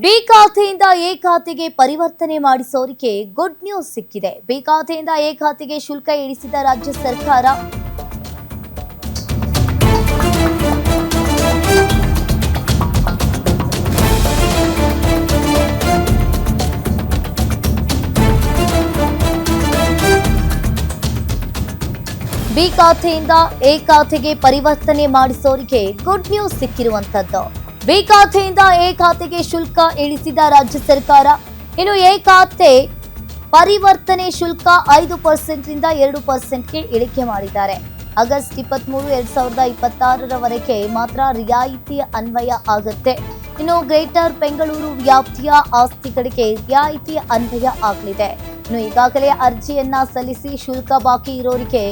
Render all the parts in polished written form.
B ಖಾತೆಯಿಂದ A ಖಾತೆಗೆ ಪರಿವರ್ತನೆ ಮಾಡಿಸೋರಿಗೆ ಗುಡ್ ನ್ಯೂಸ್ ಸಿಕ್ಕಿದೆ. ಬಿ ಖಾತೆಯಿಂದ ಎ ಖಾತೆಗೆ ಶುಲ್ಕ ಇಳಿಸಿದ ರಾಜ್ಯ ಸರ್ಕಾರ. ಬಿ ಖಾತೆಯಿಂದ ಎ ಖಾತೆಗೆ ಪರಿವರ್ತನೆ ಮಾಡಿಸೋರಿಗೆ ಗುಡ್ ನ್ಯೂಸ್ ಸಿಕ್ಕಿರುವಂತದ್ದು. ಬಿ ಖಾತೆಯಿಂದ ಎ ಖಾತೆಗೆ ಶುಲ್ಕ ಇಳಿಸಿದ ರಾಜ್ಯ ಸರ್ಕಾರ. ಇನ್ನು ಎ ಖಾತೆ ಪರಿವರ್ತನೆ ಶುಲ್ಕ 5% ರಿಂದ 2%ಗೆ ಇಳಿಕೆ ಮಾಡಿದ್ದಾರೆ. ಆಗಸ್ಟ್ 23, 2026 ಮಾತ್ರ ರಿಯಾಯಿತಿ ಅನ್ವಯ ಆಗುತ್ತೆ. ಇನ್ನು ಗ್ರೇಟರ್ ಬೆಂಗಳೂರು ವ್ಯಾಪ್ತಿಯ ಆಸ್ತಿಗಳಿಗೆ ರಿಯಾಯಿತಿ ಅನ್ವಯ ಆಗಲಿದೆ. ಇನ್ನು ಈಗಾಗಲೇ ಅರ್ಜಿಯನ್ನ ಸಲ್ಲಿಸಿ ಶುಲ್ಕ ಬಾಕಿ ಇರೋರಿಗೆ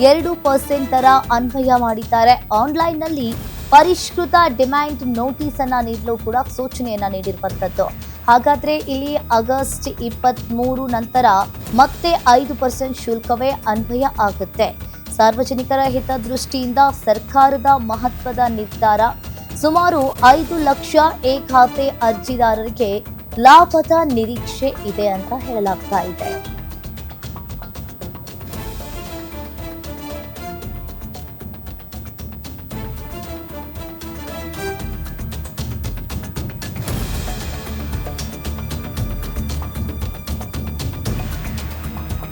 2% ದರ ಅನ್ವಯ ಮಾಡಿದ್ದಾರೆ. ಆನ್ಲೈನ್ನಲ್ಲಿ ಪರಿಷ್ಕೃತ ಡಿಮ್ಯಾಂಡ್ ನೋಟಿಸ್ ಅನ್ನ ನೀಡಲು ಕೂಡ ಸೂಚನೆಯನ್ನ ನೀಡಿರುವಂತದ್ದು. ಹಾಗಾದ್ರೆ ಇಲ್ಲಿ ಆಗಸ್ಟ್ 23 ನಂತರ ಮತ್ತೆ 5% ಶುಲ್ಕವೇ ಅನ್ವಯ ಆಗುತ್ತೆ. ಸಾರ್ವಜನಿಕರ ಹಿತದೃಷ್ಟಿಯಿಂದ ಸರ್ಕಾರದ ಮಹತ್ವದ ನಿರ್ಧಾರ. ಸುಮಾರು 5 ಲಕ್ಷ ಎ ಖಾತೆ ಅರ್ಜಿದಾರರಿಗೆ ಲಾಭದ ನಿರೀಕ್ಷೆ ಇದೆ ಅಂತ ಹೇಳಲಾಗ್ತಾ ಇದೆ.